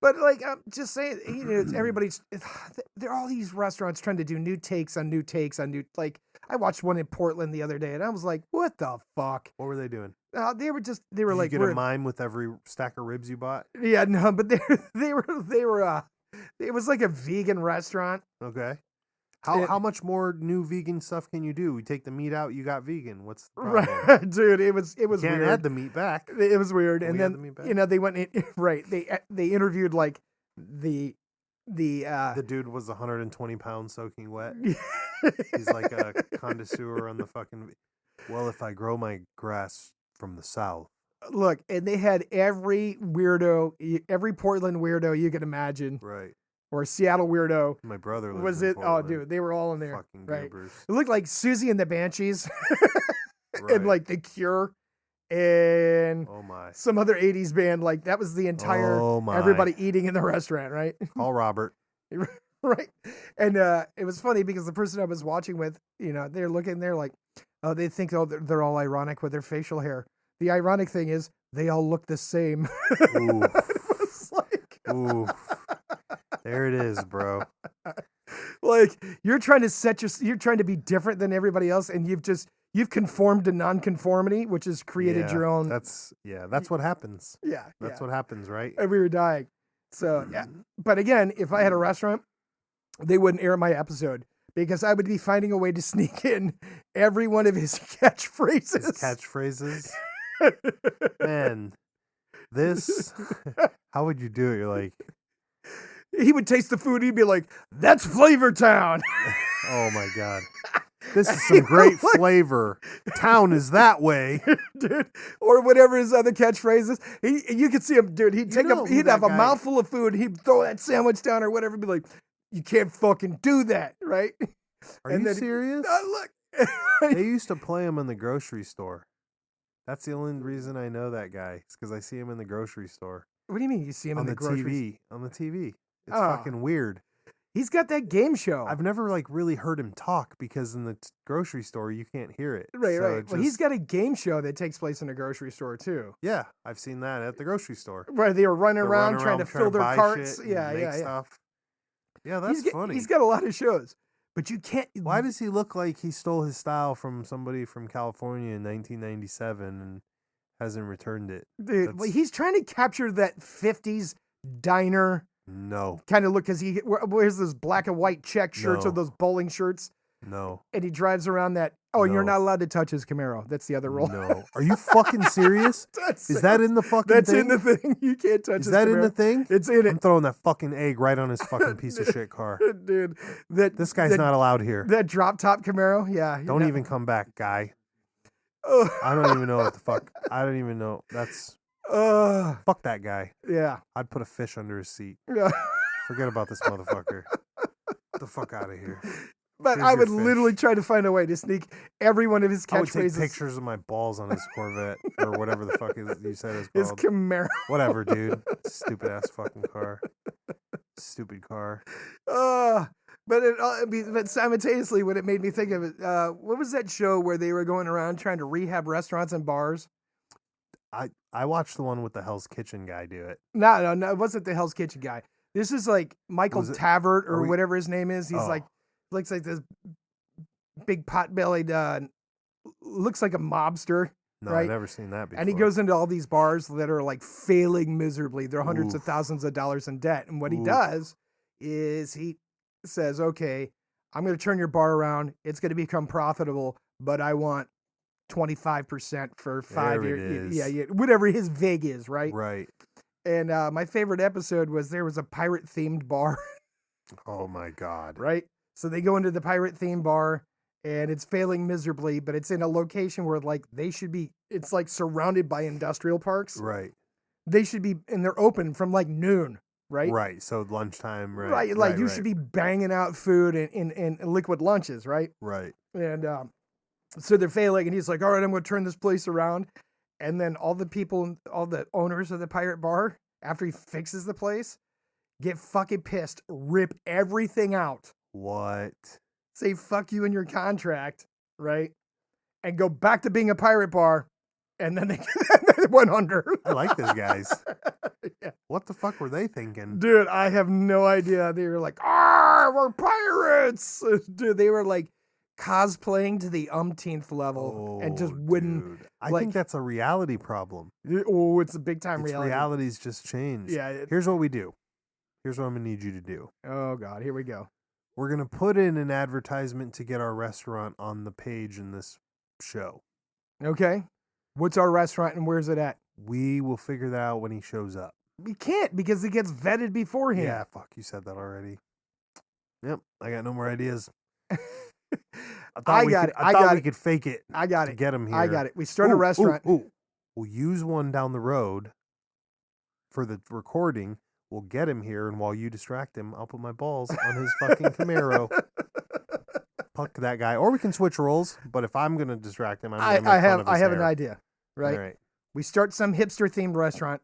Speaker 2: But like I'm just saying, there are all these restaurants trying to do new takes on new takes on new. Like I watched one in Portland the other day, and I was like, "What the fuck?"
Speaker 1: What were they doing?
Speaker 2: They were
Speaker 1: Did
Speaker 2: like,
Speaker 1: you get a mime with every stack of ribs you bought?
Speaker 2: Yeah, no, but they were. It was like a vegan restaurant.
Speaker 1: Okay. How much more new vegan stuff can you do? We take the meat out, you got vegan. What's the problem?
Speaker 2: Right, dude, it was
Speaker 1: Can't
Speaker 2: weird.
Speaker 1: add the meat back.
Speaker 2: It was weird, and then
Speaker 1: the
Speaker 2: they went in, right. They interviewed like the
Speaker 1: dude was 120 pounds soaking wet. He's like a connoisseur on the fucking. Well, if I grow my grass from the south.
Speaker 2: Look, and they had every Portland weirdo you could imagine.
Speaker 1: Right.
Speaker 2: Or Seattle weirdo.
Speaker 1: My brother
Speaker 2: was
Speaker 1: in
Speaker 2: it?
Speaker 1: Portland.
Speaker 2: Oh, dude, they were all in there.
Speaker 1: Fucking
Speaker 2: right.
Speaker 1: goobers.
Speaker 2: It looked like Susie and the Banshees,
Speaker 1: right.
Speaker 2: and like The Cure, and
Speaker 1: oh my,
Speaker 2: some other 80s band. Like that was the entire everybody eating in the restaurant, right?
Speaker 1: Call Robert.
Speaker 2: Right. And it was funny because the person I was watching with, they're looking, they're like, oh, they think they're all ironic with their facial hair. The ironic thing is they all look the same.
Speaker 1: Ooh. It was like... Ooh. There it is, bro.
Speaker 2: Like you're trying to you're trying to be different than everybody else, and you've conformed to nonconformity, which has created your own.
Speaker 1: That's what happens.
Speaker 2: Yeah.
Speaker 1: That's what happens, right?
Speaker 2: And we were dying. So yeah. But again, if I had a restaurant, they wouldn't air my episode because I would be finding a way to sneak in every one of his catchphrases.
Speaker 1: Man, this, how would you do it? You're like,
Speaker 2: he would taste the food. He'd be like, that's Flavor Town.
Speaker 1: Oh my God. This is some great flavor. Town is that way.
Speaker 2: Dude. Or whatever his other catchphrases. You could see him, dude. He'd have a mouthful of food. He'd throw that sandwich down or whatever. Be like, you can't fucking do that, right?
Speaker 1: Are you serious?
Speaker 2: Look.
Speaker 1: They used to play him in the grocery store. That's the only reason I know that guy. It's because I see him in the grocery store.
Speaker 2: What do you mean you see him in the grocery
Speaker 1: store? On the TV. It's fucking weird.
Speaker 2: He's got that game show.
Speaker 1: I've never really heard him talk because in the grocery store you can't hear it.
Speaker 2: Right. Well, he's got a game show that takes place in a grocery store too.
Speaker 1: Yeah, I've seen that at the grocery store.
Speaker 2: Where they were running around trying to fill their carts. Yeah.
Speaker 1: Stuff. Yeah, that's funny.
Speaker 2: He's got a lot of shows, but you can't.
Speaker 1: Why does he look like he stole his style from somebody from California in 1997 and hasn't returned it?
Speaker 2: Dude, well, he's trying to capture that 50s diner.
Speaker 1: No.
Speaker 2: Kind of look, because he wears those black and white check shirts or those bowling shirts.
Speaker 1: No.
Speaker 2: And he drives around that. Oh, and you're not allowed to touch his Camaro. That's the other rule.
Speaker 1: No. Are you fucking serious? Is that in the fucking thing?
Speaker 2: That's in the thing. You can't touch his Camaro. Is that
Speaker 1: in the thing?
Speaker 2: It's in it.
Speaker 1: I'm throwing that fucking egg right on his fucking piece of shit car.
Speaker 2: Dude.
Speaker 1: This guy's not allowed here.
Speaker 2: That drop top Camaro? Yeah.
Speaker 1: Don't even come back, guy. I don't even know what the fuck. I don't even know. That's... fuck that guy.
Speaker 2: Yeah.
Speaker 1: I'd put a fish under his seat.
Speaker 2: Yeah.
Speaker 1: Forget about this motherfucker. Get the fuck out of here.
Speaker 2: But I would literally try to find a way to sneak every one of his catchphrases. I would
Speaker 1: take pictures of my balls on his Corvette or whatever the fuck you said it's called.
Speaker 2: His Camaro.
Speaker 1: Whatever, dude. Stupid ass fucking car. Stupid car.
Speaker 2: But simultaneously, what it made me think of it, what was that show where they were going around trying to rehab restaurants and bars?
Speaker 1: I watched the one with the Hell's Kitchen guy do it.
Speaker 2: No, it wasn't the Hell's Kitchen guy. This is like Michael Tavert or whatever his name is. He's looks like this big pot-bellied, looks like a mobster.
Speaker 1: No,
Speaker 2: right?
Speaker 1: I've never seen that before.
Speaker 2: And he goes into all these bars that are like failing miserably. They're hundreds of thousands of dollars in debt. And what he does is he says, okay, I'm going to turn your bar around. It's going to become profitable, but I want 25% for 5 years. Yeah, whatever his vig is, right?
Speaker 1: Right.
Speaker 2: And my favorite episode was there was a pirate-themed bar.
Speaker 1: Oh, my God.
Speaker 2: Right? So they go into the pirate-themed bar, and it's failing miserably, but it's in a location where, like, they should be, it's, like, surrounded by industrial parks.
Speaker 1: Right.
Speaker 2: They should be, and they're open from, like, noon, right?
Speaker 1: Right, so lunchtime, right.
Speaker 2: Right, like, you should be banging out food in liquid lunches, right?
Speaker 1: Right.
Speaker 2: And so they're failing, and he's like, all right, I'm going to turn this place around. And then all the people, all the owners of the pirate bar, after he fixes the place, get fucking pissed, rip everything out.
Speaker 1: What?
Speaker 2: Say fuck you in your contract, right? And go back to being a pirate bar. And then they went under.
Speaker 1: I like these guys. Yeah. What the fuck were they thinking?
Speaker 2: Dude, I have no idea. They were like, we're pirates. Dude, they were like cosplaying to the umpteenth level and just wouldn't.
Speaker 1: Dude. I think that's a reality problem.
Speaker 2: Oh, it's a big time reality.
Speaker 1: Reality's just changed.
Speaker 2: Yeah.
Speaker 1: Here's what we do. Here's what I'm going to need you to do.
Speaker 2: Oh, God. Here we go.
Speaker 1: We're going to put in an advertisement to get our restaurant on the page in this show.
Speaker 2: Okay. What's our restaurant and where's it at?
Speaker 1: We will figure that out when he shows up.
Speaker 2: We can't because it gets vetted beforehand.
Speaker 1: Yeah, fuck. You said that already. Yep. I got no more ideas. I thought we could fake it.
Speaker 2: I got it.
Speaker 1: To get him here.
Speaker 2: I got it. We start a restaurant.
Speaker 1: We'll use one down the road for the recording. We'll get him here, and while you distract him, I'll put my balls on his fucking Camaro. Fuck that guy. Or we can switch roles. But if I'm gonna distract him, I have an idea.
Speaker 2: right?
Speaker 1: All right.
Speaker 2: We start some hipster-themed restaurant.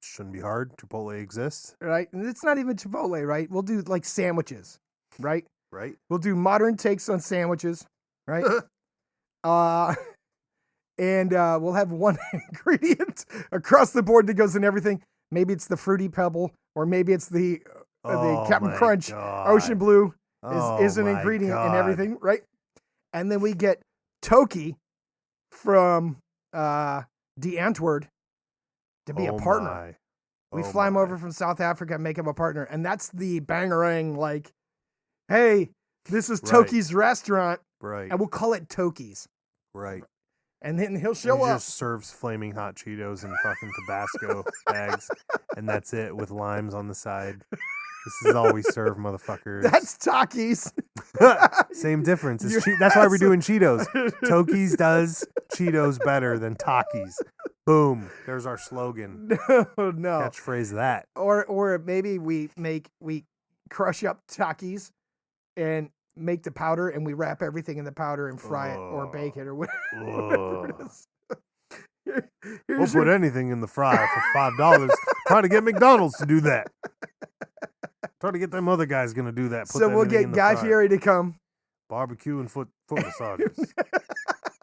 Speaker 1: Shouldn't be hard. Chipotle exists.
Speaker 2: Right? And it's not even Chipotle, right? We'll do like sandwiches, right?
Speaker 1: Right.
Speaker 2: We'll do modern takes on sandwiches, right? And we'll have one ingredient across the board that goes in everything. Maybe it's the Fruity Pebble, or maybe it's the Captain Crunch.
Speaker 1: God.
Speaker 2: Ocean Blue
Speaker 1: Oh
Speaker 2: is an
Speaker 1: my
Speaker 2: ingredient in
Speaker 1: God.
Speaker 2: everything, right? And then we get Toki from Antwoord to be a partner.
Speaker 1: My.
Speaker 2: We fly him over from South Africa and make him a partner. And that's the bangerang, like, hey, this is Toki's restaurant.
Speaker 1: Right.
Speaker 2: And we'll call it Toki's.
Speaker 1: Right.
Speaker 2: And then he'll show
Speaker 1: he
Speaker 2: up.
Speaker 1: just serves flaming hot Cheetos and fucking Tabasco bags. And that's it, with limes on the side. This is all we serve, motherfuckers.
Speaker 2: That's Takis.
Speaker 1: Same difference. That's why we're doing Cheetos. Toki's does Cheetos better than Takis. Boom. There's our slogan.
Speaker 2: No.
Speaker 1: Catchphrase that.
Speaker 2: Or maybe we crush up Takis and make the powder, and we wrap everything in the powder and fry it or bake it or whatever it is.
Speaker 1: We'll put anything in the fryer for $5. Try to get McDonald's to do that. Try to get them other guys going to do that.
Speaker 2: So we'll get Guy Fieri to come.
Speaker 1: Barbecue and foot massages.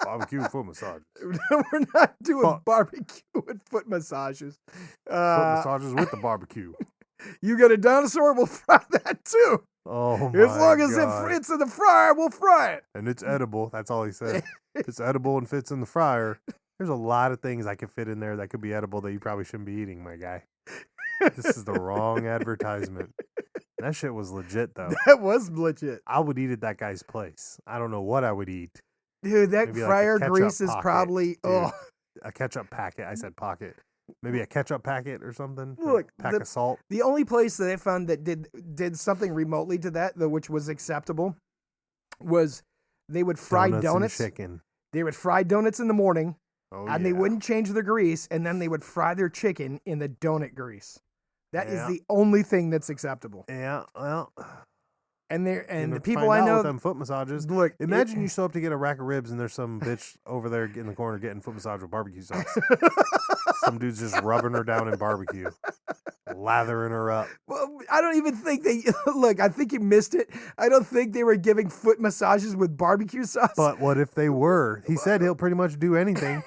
Speaker 1: Barbecue and foot massages.
Speaker 2: We're not doing barbecue and foot massages.
Speaker 1: Foot massages with the barbecue.
Speaker 2: You got a dinosaur? We'll fry that too.
Speaker 1: Oh my
Speaker 2: As long as
Speaker 1: God.
Speaker 2: it's in the fryer, we'll fry it.
Speaker 1: And it's edible. That's all he said. It's edible and fits in the fryer. There's a lot of things I could fit in there that could be edible that you probably shouldn't be eating, my guy. This is the wrong advertisement. That shit was legit, though.
Speaker 2: That was legit.
Speaker 1: I would eat at that guy's place. I don't know what I would eat.
Speaker 2: Dude, that
Speaker 1: Maybe
Speaker 2: fryer
Speaker 1: like
Speaker 2: grease is probably...
Speaker 1: Dude, a ketchup packet. I said pocket. Maybe a ketchup packet or something.
Speaker 2: Look,
Speaker 1: a pack of salt.
Speaker 2: The only place that I found that did something remotely to that, though, which was acceptable, was they would fry donuts.
Speaker 1: And chicken.
Speaker 2: They would fry donuts in the morning,
Speaker 1: and
Speaker 2: they wouldn't change the grease, and then they would fry their chicken in the donut grease. That is the only thing that's acceptable.
Speaker 1: Yeah, well...
Speaker 2: And the people I know,
Speaker 1: with them foot massages.
Speaker 2: Look,
Speaker 1: imagine you show up to get a rack of ribs and there's some bitch over there in the corner getting foot massage with barbecue sauce. Some dude's just rubbing her down in barbecue, lathering her up.
Speaker 2: Well, I don't even think they look. I think you missed it. I don't think they were giving foot massages with barbecue sauce.
Speaker 1: But what if they were? He said he'll pretty much do anything.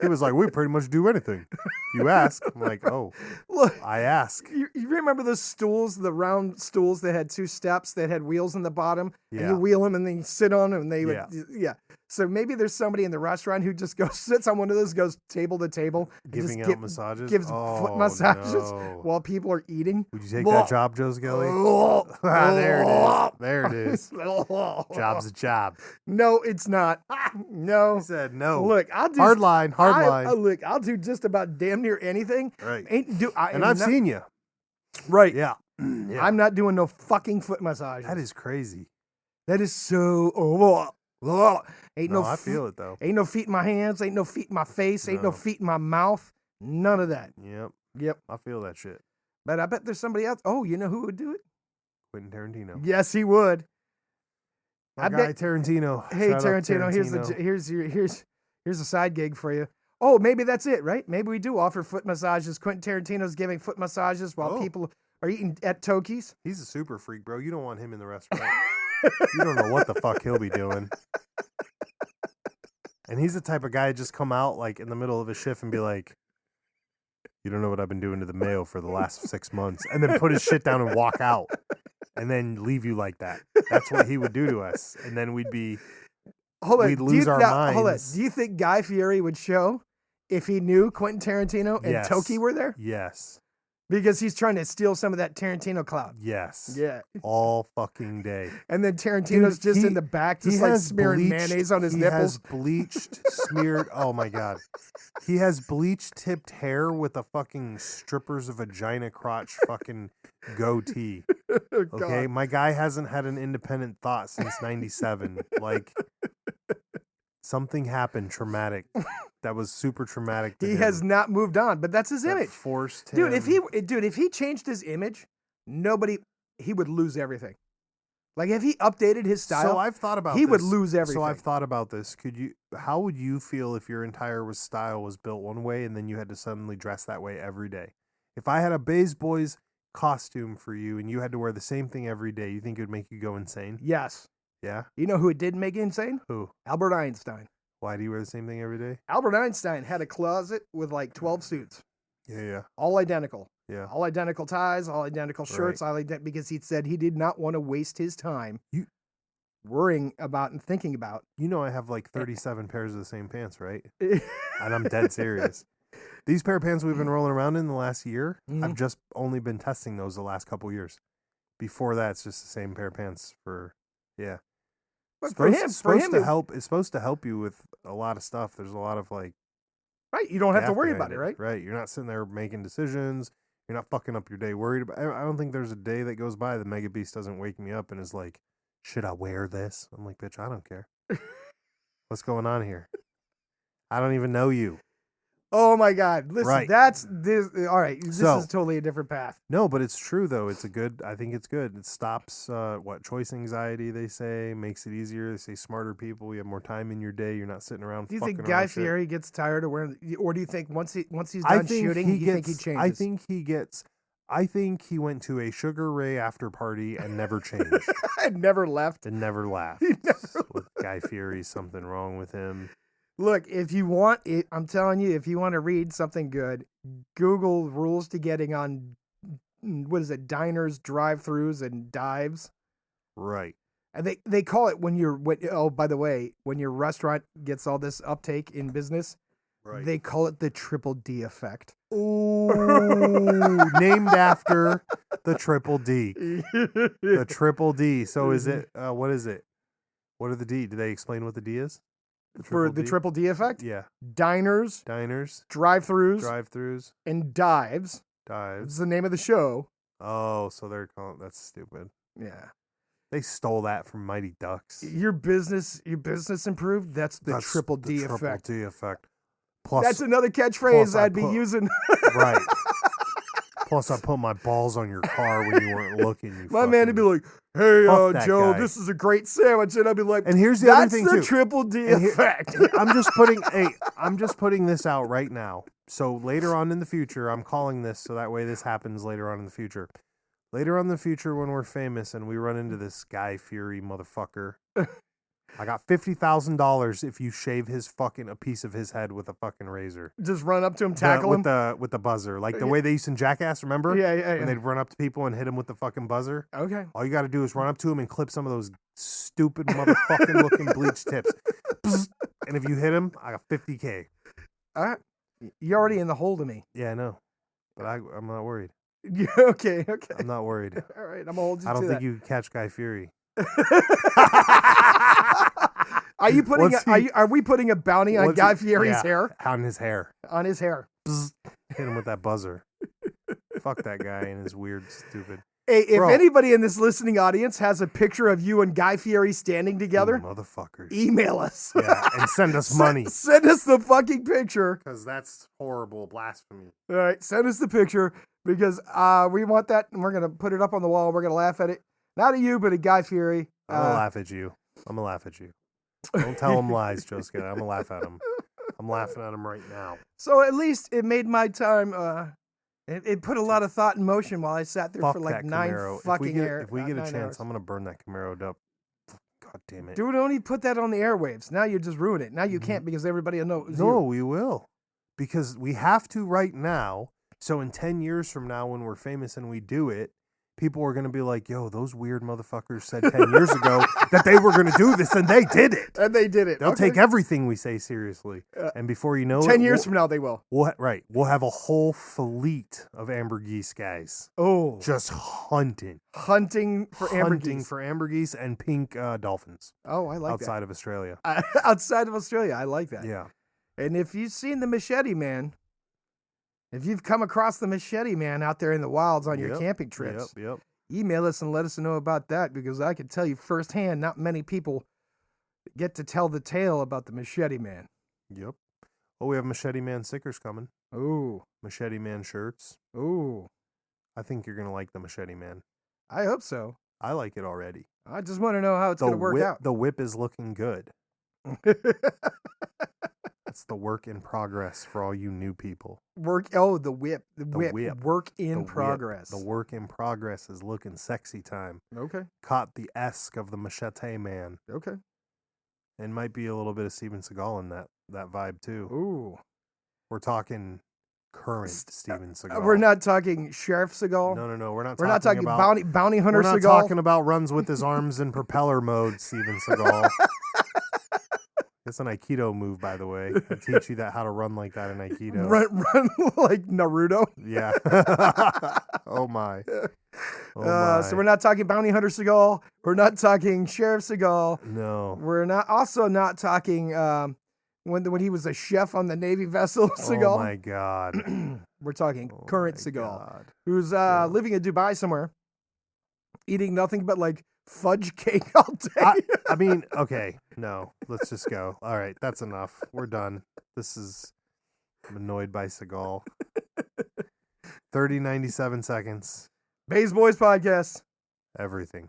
Speaker 1: He was like, we pretty much do anything. You ask. I'm like, oh, look, I ask.
Speaker 2: You remember those stools, the round stools that had two steps that had wheels in the bottom?
Speaker 1: Yeah.
Speaker 2: And you wheel them and then you sit on them and they would, So maybe there's somebody in the restaurant who just sits on one of those, goes table to table.
Speaker 1: Giving out massages?
Speaker 2: Gives foot massages while people are eating.
Speaker 1: Would you take that job, Joe Skelly? There it is. There it is. Job's a job.
Speaker 2: No, it's not. No.
Speaker 1: He said no.
Speaker 2: Look, I'll do...
Speaker 1: Hard line.
Speaker 2: Look, I'll do just about damn near anything.
Speaker 1: Right.
Speaker 2: I've
Speaker 1: seen you.
Speaker 2: Right.
Speaker 1: Yeah.
Speaker 2: I'm not doing no fucking foot massage.
Speaker 1: That is crazy.
Speaker 2: That is so...
Speaker 1: I feel it, though.
Speaker 2: Ain't no feet in my hands. Ain't no feet in my face. Ain't no feet in my mouth. None of that.
Speaker 1: Yep. I feel that shit.
Speaker 2: But I bet there's somebody else. Oh, you know who would do it?
Speaker 1: Quentin Tarantino.
Speaker 2: Yes, he would.
Speaker 1: My guy Tarantino.
Speaker 2: Hey, Tarantino, here's a side gig for you. Oh, maybe that's it, right? Maybe we do offer foot massages. Quentin Tarantino's giving foot massages while people are eating at Toki's.
Speaker 1: He's a super freak, bro. You don't want him in the restaurant. You don't know what the fuck he'll be doing. And he's the type of guy to just come out like in the middle of a shift and be like, you don't know what I've been doing to the mayo for the last 6 months. And then put his shit down and walk out. And then leave you like that. That's what he would do to us. And then we'd lose our minds.
Speaker 2: Hold on. Do you think Guy Fieri would show if he knew Quentin Tarantino and Toki were there?
Speaker 1: Yes.
Speaker 2: Because he's trying to steal some of that Tarantino clout.
Speaker 1: Yes.
Speaker 2: Yeah.
Speaker 1: All fucking day.
Speaker 2: And then Tarantino's in the back, just like smearing mayonnaise on his nipples.
Speaker 1: He has bleached, smeared. Oh my God. He has bleached tipped hair with a fucking stripper's vagina crotch fucking goatee. Okay. My guy hasn't had an independent thought since 97. Like, something happened traumatic. That was super traumatic to him.
Speaker 2: He has not moved on, but that's his image.
Speaker 1: Forced him.
Speaker 2: Dude, if he changed his image, he would lose everything. Like, if he updated his style,
Speaker 1: so I've thought about
Speaker 2: he
Speaker 1: this.
Speaker 2: would lose everything.
Speaker 1: So I've thought about this. How would you feel if your entire style was built one way and then you had to suddenly dress that way every day? If I had a Bays Boys costume for you and you had to wear the same thing every day, you think it would make you go insane?
Speaker 2: Yes.
Speaker 1: Yeah?
Speaker 2: You know who it did make insane?
Speaker 1: Who?
Speaker 2: Albert Einstein.
Speaker 1: Why do you wear the same thing every day?
Speaker 2: Albert Einstein had a closet with like 12 suits.
Speaker 1: Yeah.
Speaker 2: All identical.
Speaker 1: Yeah.
Speaker 2: All identical ties, all identical shirts, because he said he did not want to waste his time worrying about and thinking about.
Speaker 1: You know I have like 37 pairs of the same pants, right? And I'm dead serious. These pair of pants we've been rolling around in the last year, I've just only been testing those the last couple years. Before that, it's just the same pair of pants for, yeah.
Speaker 2: But
Speaker 1: it's supposed to help you with a lot of stuff. There's a lot of like,
Speaker 2: right. You don't have to worry about it, right?
Speaker 1: Right. You're not sitting there making decisions. You're not fucking up your day worried about. I don't think there's a day that goes by that Mega Beast doesn't wake me up and is like, should I wear this? I'm like, bitch, I don't care. What's going on here? I don't even know you.
Speaker 2: Oh my God! Listen,
Speaker 1: right.
Speaker 2: That's this. All right, this is totally a different path.
Speaker 1: No, but it's true though. I think it's good. It stops choice anxiety. They say makes it easier. They say smarter people. You have more time in your day. You're not sitting around.
Speaker 2: Do you think Guy Fieri gets tired of wearing, or do you think once he's done shooting, you think he changes?
Speaker 1: I think he gets. I think he went to a Sugar Ray after party and never changed.
Speaker 2: And never left.
Speaker 1: And never laughed. With Guy Fieri, something wrong with him.
Speaker 2: Look, if you want it, I'm telling you, if you want to read something good, Google rules to getting on, diners, drive-thrus, and dives.
Speaker 1: Right.
Speaker 2: And they call it by the way, when your restaurant gets all this uptake in business, right, they call it the Triple D effect.
Speaker 1: Ooh, named after the Triple D. The Triple D. So is it, what is it? What are the D? Do they explain what the D is?
Speaker 2: The Triple D effect?
Speaker 1: Yeah.
Speaker 2: Diners,
Speaker 1: drive-thrus,
Speaker 2: and dives. It's the name of the show.
Speaker 1: Oh, so they're calling that's stupid.
Speaker 2: Yeah.
Speaker 1: They stole that from Mighty Ducks.
Speaker 2: Your business improved. That's the Triple D effect.
Speaker 1: Triple D effect. Plus,
Speaker 2: that's another catchphrase I'd be using.
Speaker 1: Right. Plus, I put my balls on your car when you weren't looking.
Speaker 2: My man would be like, "Hey, Joe, this is a great sandwich," and I'd be like,
Speaker 1: "And here's the other thing too.
Speaker 2: That's the Triple D effect."
Speaker 1: I'm just putting this out right now. So later on in the future, I'm calling this so that way this happens later on in the future. Later on in the future, when we're famous and we run into this Guy Fieri motherfucker, I got $50,000 if you shave a piece of his head with a fucking razor.
Speaker 2: Just run up to him, tackle him
Speaker 1: with the buzzer, like the way they used in Jackass. Remember?
Speaker 2: Yeah.
Speaker 1: And they'd run up to people and hit him with the fucking buzzer.
Speaker 2: Okay.
Speaker 1: All you got to do is run up to him and clip some of those stupid motherfucking looking bleach tips. And if you hit him, I got $50K.
Speaker 2: All right. You're already in the hole to me.
Speaker 1: Yeah, I know, but I'm not worried.
Speaker 2: Yeah. Okay.
Speaker 1: I'm not worried.
Speaker 2: All right. I'm gonna hold you to that.
Speaker 1: I don't think you can catch Guy Fieri.
Speaker 2: Are we putting a bounty on Guy Fieri's hair?
Speaker 1: On his hair.
Speaker 2: On his hair.
Speaker 1: Hit him with that buzzer. Fuck that guy and his weird, stupid.
Speaker 2: Hey, if anybody in this listening audience has a picture of you and Guy Fieri standing together,
Speaker 1: motherfuckers,
Speaker 2: email us.
Speaker 1: Yeah, and send us money.
Speaker 2: Send us the fucking picture.
Speaker 1: Because that's horrible blasphemy.
Speaker 2: All right, send us the picture because we want that, and we're going to put it up on the wall. We're going to laugh at it. Not at you, but at Guy Fieri.
Speaker 1: I'm going to laugh at you. Don't tell him lies, Joe Skelly. I'm going to laugh at him. I'm laughing at him right now.
Speaker 2: So at least it made my time... It put a lot of thought in motion while I sat there for like 9 fucking hours.
Speaker 1: If we get a chance, I'm going to burn that Camaro up. God damn it.
Speaker 2: Dude, don't even put that on the airwaves. Now you just ruin it. Now you can't because everybody will know it was you.
Speaker 1: No, we will. Because we have to right now. So in 10 years from now when we're famous and we do it, people are going to be like, yo, those weird motherfuckers said 10 years ago that they were going to do this, and they did it.
Speaker 2: And they did it.
Speaker 1: They'll take everything we say seriously. And before you know
Speaker 2: 10 years from now, they will.
Speaker 1: We'll have a whole fleet of amber geese guys.
Speaker 2: Oh.
Speaker 1: Just hunting.
Speaker 2: Hunting for
Speaker 1: amber geese and pink dolphins.
Speaker 2: Oh, I like
Speaker 1: outside of Australia.
Speaker 2: Outside of Australia. I like that.
Speaker 1: Yeah.
Speaker 2: And if you've seen the Machete Man, if you've come across the Machete Man out there in the wilds on your camping trips, email us and let us know about that because I can tell you firsthand, not many people get to tell the tale about the Machete Man.
Speaker 1: Yep. Oh, we have Machete Man stickers coming.
Speaker 2: Ooh.
Speaker 1: Machete Man shirts.
Speaker 2: Ooh.
Speaker 1: I think you're going to like the Machete Man.
Speaker 2: I hope so.
Speaker 1: I like it already.
Speaker 2: I just want to know how it's going to work out.
Speaker 1: The whip is looking good. It's the work in progress for all you new people.
Speaker 2: The whip. Work in progress.
Speaker 1: The work in progress is looking sexy time.
Speaker 2: Okay.
Speaker 1: Caught the esque of the Machete Man.
Speaker 2: Okay.
Speaker 1: And might be a little bit of Steven Seagal in that vibe too.
Speaker 2: Ooh.
Speaker 1: We're talking current Steven Seagal.
Speaker 2: We're not talking Sheriff Seagal.
Speaker 1: No. We're not
Speaker 2: talking
Speaker 1: about
Speaker 2: bounty hunter Seagal.
Speaker 1: We're not talking about runs with his arms in propeller mode, Steven Seagal. It's an Aikido move, by the way. I teach you how to run like that in Aikido.
Speaker 2: Run like Naruto.
Speaker 1: Yeah. Oh my.
Speaker 2: So we're not talking bounty hunter Seagal. We're not talking Sheriff Seagal.
Speaker 1: No.
Speaker 2: We're not talking when he was a chef on the Navy vessel Seagal.
Speaker 1: Oh my God.
Speaker 2: We're talking current Seagal, who's living in Dubai somewhere, eating nothing but like fudge cake all day.
Speaker 1: I mean, okay, no, let's just go. All right, that's enough. We're done. I'm annoyed by Seagal. 97 seconds.
Speaker 2: Bays Boys Podcast.
Speaker 1: Everything.